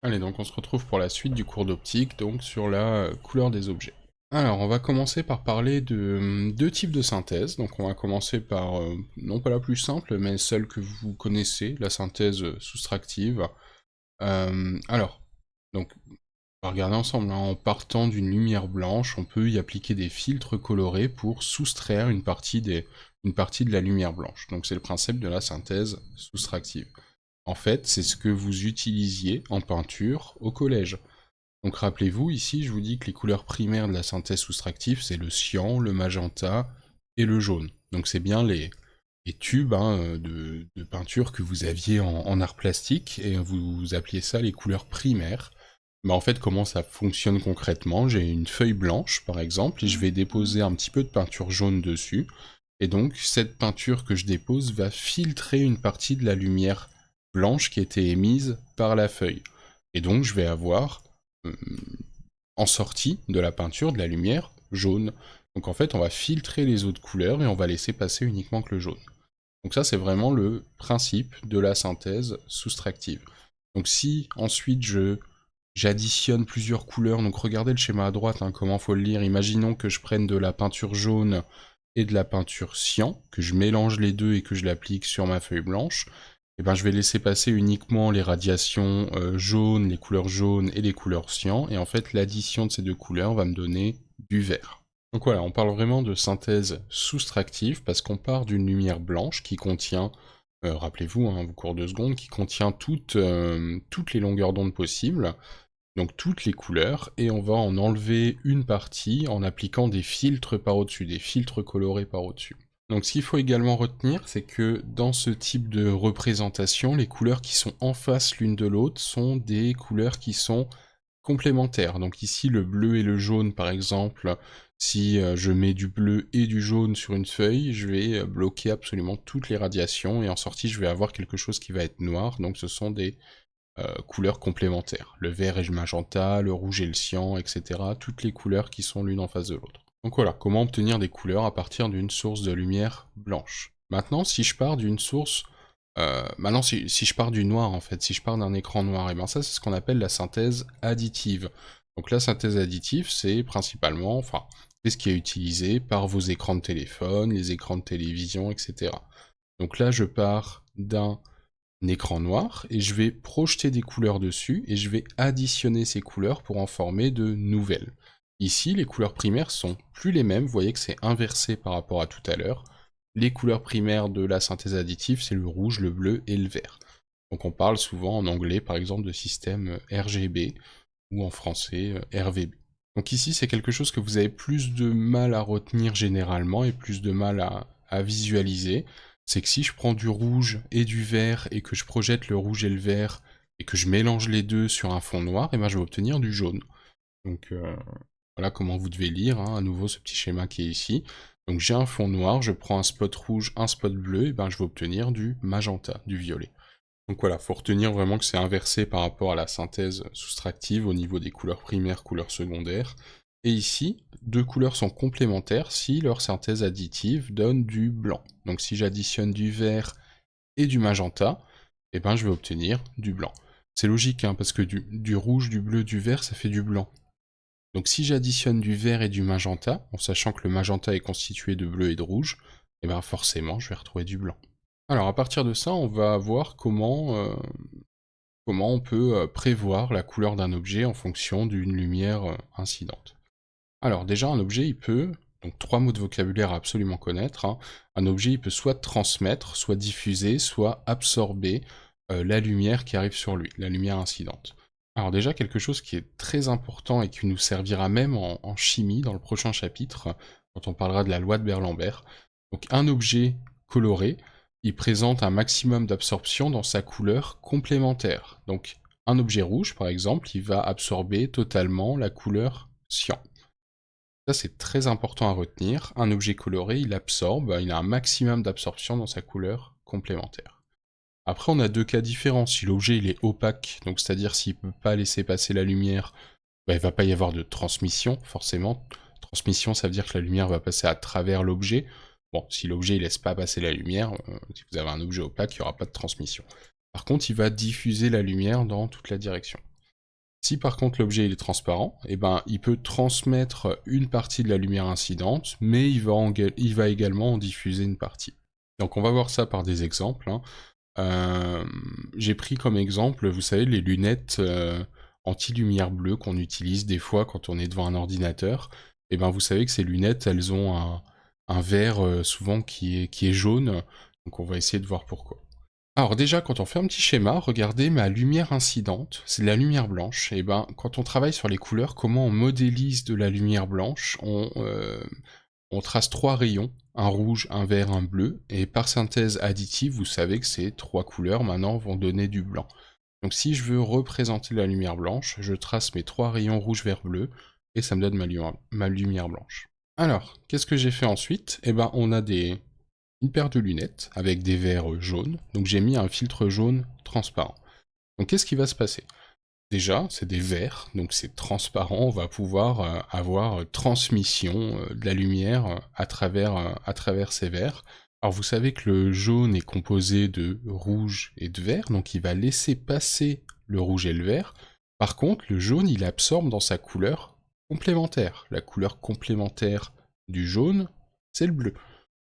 Allez, donc on se retrouve pour la suite du cours d'optique, donc sur la couleur des objets. Alors, on va commencer par parler de deux types de synthèse. Donc on va commencer par, non pas la plus simple, mais celle que vous connaissez, la synthèse soustractive. Alors, donc, on va regarder ensemble, hein. En partant d'une lumière blanche, on peut y appliquer des filtres colorés pour soustraire une partie de la lumière blanche. Donc c'est le principe de la synthèse soustractive. En fait, c'est ce que vous utilisiez en peinture au collège. Donc rappelez-vous, ici, je vous dis que les couleurs primaires de la synthèse soustractive, c'est le cyan, le magenta et le jaune. Donc c'est bien les tubes, hein, de peinture que vous aviez en art plastique, et vous appeliez ça les couleurs primaires. Mais en fait, comment ça fonctionne concrètement? J'ai une feuille blanche, par exemple, et je vais déposer un petit peu de peinture jaune dessus. Et donc, cette peinture que je dépose va filtrer une partie de la lumière blanche qui était émise par la feuille. Et donc, je vais avoir, euh, en sortie de la peinture, de la lumière jaune. Donc en fait, on va filtrer les autres couleurs et on va laisser passer uniquement que le jaune. Donc ça, c'est vraiment le principe de la synthèse soustractive. Donc si ensuite j'additionne plusieurs couleurs, donc regardez le schéma à droite, hein, comment faut le lire. Imaginons que je prenne de la peinture jaune et de la peinture cyan, que je mélange les deux et que je l'applique sur ma feuille blanche. Et ben je vais laisser passer uniquement les radiations jaunes, les couleurs jaunes et les couleurs cyan, et en fait l'addition de ces deux couleurs va me donner du vert. Donc voilà, on parle vraiment de synthèse soustractive parce qu'on part d'une lumière blanche qui contient, rappelez-vous, hein, vos cours de seconde, qui contient toutes les longueurs d'onde possibles, donc toutes les couleurs, et on va en enlever une partie en appliquant des filtres par au-dessus, des filtres colorés par au-dessus. Donc ce qu'il faut également retenir, c'est que dans ce type de représentation, les couleurs qui sont en face l'une de l'autre sont des couleurs qui sont complémentaires. Donc ici, le bleu et le jaune, par exemple, si je mets du bleu et du jaune sur une feuille, je vais bloquer absolument toutes les radiations, et en sortie, je vais avoir quelque chose qui va être noir, donc ce sont des couleurs complémentaires. Le vert et le magenta, le rouge et le cyan, etc. Toutes les couleurs qui sont l'une en face de l'autre. Donc voilà, comment obtenir des couleurs à partir d'une source de lumière blanche. Maintenant, si je pars d'une source... maintenant, si je pars du noir, en fait, si je pars d'un écran noir, et bien ça, c'est ce qu'on appelle la synthèse additive. Donc la synthèse additive, c'est principalement... Enfin, c'est ce qui est utilisé par vos écrans de téléphone, les écrans de télévision, etc. Donc là, je pars d'un écran noir, et je vais projeter des couleurs dessus, et je vais additionner ces couleurs pour en former de nouvelles. Ici, les couleurs primaires sont plus les mêmes, vous voyez que c'est inversé par rapport à tout à l'heure. Les couleurs primaires de la synthèse additive, c'est le rouge, le bleu et le vert. Donc on parle souvent en anglais, par exemple, de système RGB, ou en français RVB. Donc ici, c'est quelque chose que vous avez plus de mal à retenir généralement, et plus de mal à visualiser. C'est que si je prends du rouge et du vert, et que je projette le rouge et le vert, et que je mélange les deux sur un fond noir, et ben je vais obtenir du jaune. Donc voilà comment vous devez lire, hein, à nouveau ce petit schéma qui est ici. Donc j'ai un fond noir, je prends un spot rouge, un spot bleu, et ben je vais obtenir du magenta, du violet. Donc voilà, faut retenir vraiment que c'est inversé par rapport à la synthèse soustractive au niveau des couleurs primaires, couleurs secondaires. Et ici, deux couleurs sont complémentaires si leur synthèse additive donne du blanc. Donc si j'additionne du vert et du magenta, eh ben je vais obtenir du blanc. C'est logique, hein, parce que du rouge, du bleu, du vert, ça fait du blanc. Donc si j'additionne du vert et du magenta, en sachant que le magenta est constitué de bleu et de rouge, eh ben forcément je vais retrouver du blanc. Alors à partir de ça, on va voir comment on peut prévoir la couleur d'un objet en fonction d'une lumière incidente. Alors déjà, un objet, il peut, donc trois mots de vocabulaire à absolument connaître, hein. Un objet, il peut soit transmettre, soit diffuser, soit absorber la lumière qui arrive sur lui, la lumière incidente. Alors déjà, quelque chose qui est très important et qui nous servira même en chimie dans le prochain chapitre, quand on parlera de la loi de Berlambert. Donc un objet coloré, il présente un maximum d'absorption dans sa couleur complémentaire. Donc un objet rouge, par exemple, il va absorber totalement la couleur cyan. Ça, c'est très important à retenir. Un objet coloré, il absorbe, il a un maximum d'absorption dans sa couleur complémentaire. Après, on a deux cas différents. Si l'objet il est opaque, donc c'est-à-dire s'il ne peut pas laisser passer la lumière, bah, il ne va pas y avoir de transmission, forcément. Transmission, ça veut dire que la lumière va passer à travers l'objet. Bon, si l'objet ne laisse pas passer la lumière, si vous avez un objet opaque, il n'y aura pas de transmission. Par contre, il va diffuser la lumière dans toute la direction. Si par contre l'objet il est transparent, eh ben, il peut transmettre une partie de la lumière incidente, mais il va également en diffuser une partie. Donc on va voir ça par des exemples, hein. J'ai pris comme exemple, vous savez, les lunettes anti-lumière bleue qu'on utilise des fois quand on est devant un ordinateur. Et ben vous savez que ces lunettes, elles ont un verre souvent qui est jaune, donc on va essayer de voir pourquoi. Alors déjà, quand on fait un petit schéma, regardez ma lumière incidente, c'est de la lumière blanche. Et ben, quand on travaille sur les couleurs, comment on modélise de la lumière blanche? On trace 3 rayons, un rouge, un vert, un bleu, et par synthèse additive, vous savez que ces 3 couleurs maintenant vont donner du blanc. Donc si je veux représenter la lumière blanche, je trace mes 3 rayons rouge, vert, bleu, et ça me donne ma lumière blanche. Alors, qu'est-ce que j'ai fait ensuite? Eh ben, on a une paire de lunettes avec des verres jaunes, donc j'ai mis un filtre jaune transparent. Donc qu'est-ce qui va se passer? Déjà, c'est des verres, donc c'est transparent, on va pouvoir avoir transmission de la lumière à travers ces verres. Alors vous savez que le jaune est composé de rouge et de vert, donc il va laisser passer le rouge et le vert. Par contre, le jaune, il absorbe dans sa couleur complémentaire. La couleur complémentaire du jaune, c'est le bleu.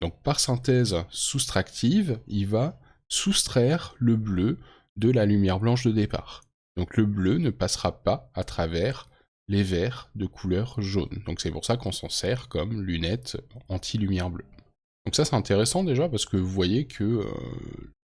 Donc par synthèse soustractive, il va soustraire le bleu de la lumière blanche de départ. Donc le bleu ne passera pas à travers les verres de couleur jaune. Donc c'est pour ça qu'on s'en sert comme lunettes anti-lumière bleue. Donc ça c'est intéressant déjà parce que vous voyez que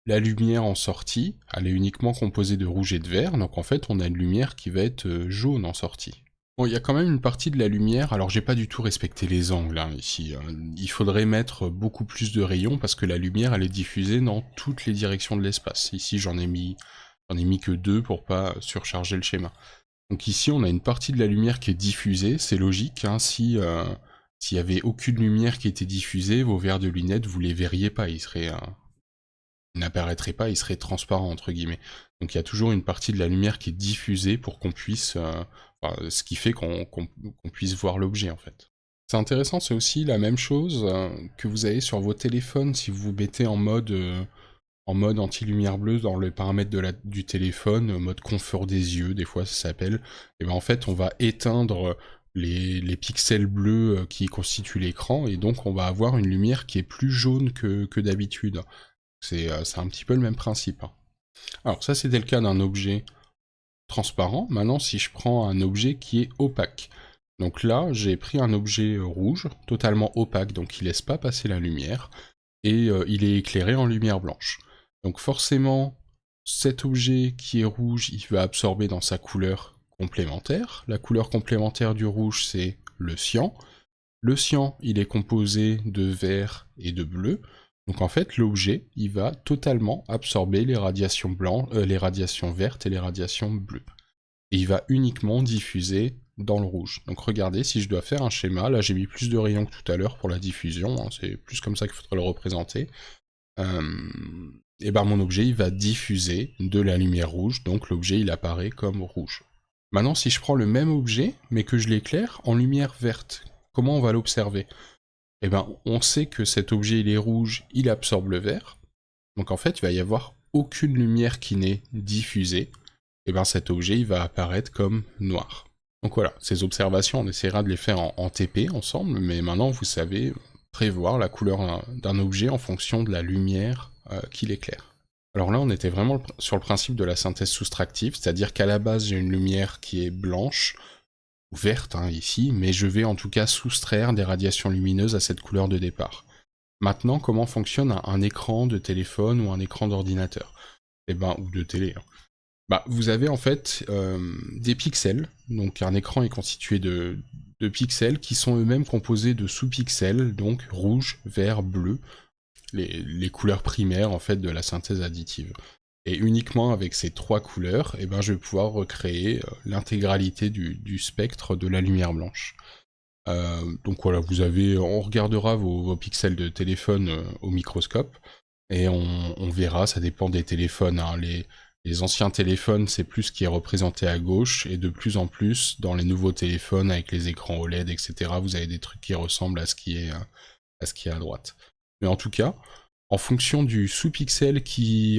la lumière en sortie, elle est uniquement composée de rouge et de vert, donc en fait on a une lumière qui va être jaune en sortie. Bon, il y a quand même une partie de la lumière, alors j'ai pas du tout respecté les angles hein, ici, il faudrait mettre beaucoup plus de rayons parce que la lumière elle est diffusée dans toutes les directions de l'espace. Ici j'en ai mis que 2 pour pas surcharger le schéma. Donc ici on a une partie de la lumière qui est diffusée, c'est logique, hein, si s'il y avait aucune lumière qui était diffusée, vos verres de lunettes vous les verriez pas, ils n'apparaîtraient pas, ils seraient transparents entre guillemets. Donc il y a toujours une partie de la lumière qui est diffusée pour qu'on puisse, ce qui fait qu'on puisse voir l'objet en fait. C'est intéressant, c'est aussi la même chose que vous avez sur vos téléphones si vous vous mettez en mode anti-lumière bleue dans les paramètres du téléphone, mode confort des yeux, des fois ça s'appelle. Et ben en fait on va éteindre les pixels bleus qui constituent l'écran et donc on va avoir une lumière qui est plus jaune que d'habitude. C'est un petit peu le même principe, hein. Alors ça c'était le cas d'un objet transparent. Maintenant si je prends un objet qui est opaque. Donc là j'ai pris un objet rouge, totalement opaque, donc il laisse pas passer la lumière, et il est éclairé en lumière blanche. Donc forcément cet objet qui est rouge, il va absorber dans sa couleur complémentaire. La couleur complémentaire du rouge c'est le cyan. Le cyan il est composé de vert et de bleu. Donc en fait, l'objet, il va totalement absorber les radiations les radiations vertes et les radiations bleues. Et il va uniquement diffuser dans le rouge. Donc regardez, si je dois faire un schéma, là j'ai mis plus de rayons que tout à l'heure pour la diffusion, hein, c'est plus comme ça qu'il faudrait le représenter. Et ben mon objet, il va diffuser de la lumière rouge, donc l'objet, il apparaît comme rouge. Maintenant, si je prends le même objet, mais que je l'éclaire en lumière verte, comment on va l'observer? Eh ben, on sait que cet objet il est rouge, il absorbe le vert. Donc en fait, il va y avoir aucune lumière qui n'est diffusée. Et ben cet objet il va apparaître comme noir. Donc voilà, ces observations, on essaiera de les faire en TP ensemble, mais maintenant vous savez prévoir la couleur d'un objet en fonction de la lumière qui l'éclaire. Alors là, on était vraiment sur le principe de la synthèse soustractive, c'est-à-dire qu'à la base, j'ai une lumière qui est blanche, verte hein, ici, mais je vais en tout cas soustraire des radiations lumineuses à cette couleur de départ. Maintenant, comment fonctionne un écran de téléphone ou un écran d'ordinateur? Eh ben, ou de télé. Hein. Bah, vous avez en fait des pixels, donc un écran est constitué de pixels qui sont eux-mêmes composés de sous-pixels, donc rouge, vert, bleu, les couleurs primaires en fait de la synthèse additive. Et uniquement avec ces 3 couleurs, eh ben, je vais pouvoir recréer l'intégralité du spectre de la lumière blanche. Donc voilà, on regardera vos pixels de téléphone au microscope, et on verra, ça dépend des téléphones. Hein. Les anciens téléphones, c'est plus ce qui est représenté à gauche, et de plus en plus, dans les nouveaux téléphones, avec les écrans OLED, etc., vous avez des trucs qui ressemblent à ce qui est à droite. Mais en tout cas, en fonction des sous-pixels qui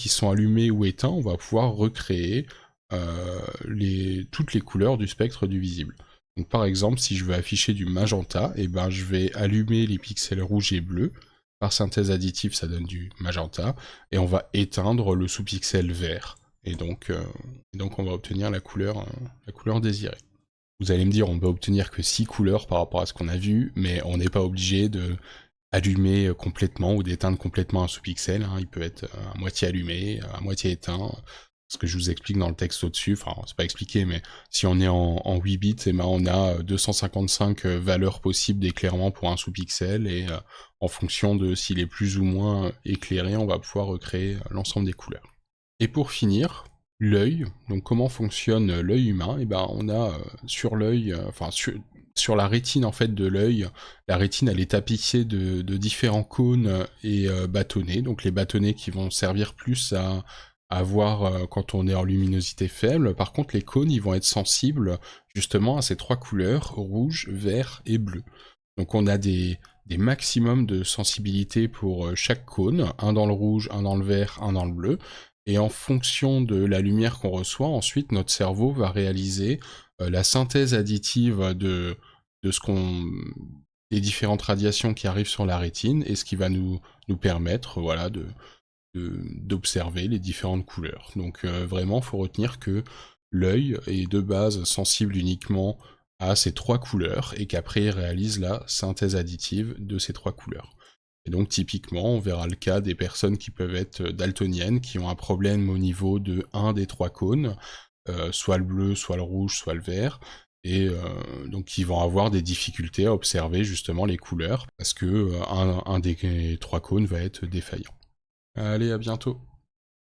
sont allumés ou éteints, on va pouvoir recréer toutes les couleurs du spectre du visible. Donc par exemple, si je veux afficher du magenta, et ben je vais allumer les pixels rouges et bleus. Par synthèse additive, ça donne du magenta, et on va éteindre le sous-pixel vert. Et donc on va obtenir la couleur désirée. Vous allez me dire, on peut obtenir que 6 couleurs par rapport à ce qu'on a vu, mais on n'est pas obligé de allumer complètement ou d'éteindre complètement un sous-pixel, hein. Il peut être à moitié allumé, à moitié éteint, ce que je vous explique dans le texte au-dessus, enfin c'est pas expliqué, mais si on est en 8 bits, eh ben, on a 255 valeurs possibles d'éclairement pour un sous-pixel, et en fonction de s'il est plus ou moins éclairé, on va pouvoir recréer l'ensemble des couleurs. Et pour finir, l'œil, donc comment fonctionne l'œil humain, et ben on a sur l'œil, sur la rétine en fait de l'œil, la rétine elle est tapissée de différents cônes et bâtonnets, donc les bâtonnets qui vont servir plus à voir quand on est en luminosité faible, par contre les cônes ils vont être sensibles justement à ces 3 couleurs, rouge, vert et bleu. Donc on a des maximums de sensibilité pour chaque cône, un dans le rouge, un dans le vert, un dans le bleu, et en fonction de la lumière qu'on reçoit, ensuite notre cerveau va réaliser la synthèse additive de des différentes radiations qui arrivent sur la rétine, et ce qui va nous permettre voilà, d'observer les différentes couleurs. Donc vraiment, il faut retenir que l'œil est de base sensible uniquement à ces 3 couleurs, et qu'après il réalise la synthèse additive de ces 3 couleurs. Et donc typiquement, on verra le cas des personnes qui peuvent être daltoniennes, qui ont un problème au niveau de un des 3 cônes, soit le bleu, soit le rouge, soit le vert, et donc qui vont avoir des difficultés à observer justement les couleurs, parce que un des 3 cônes va être défaillant. Allez, à bientôt.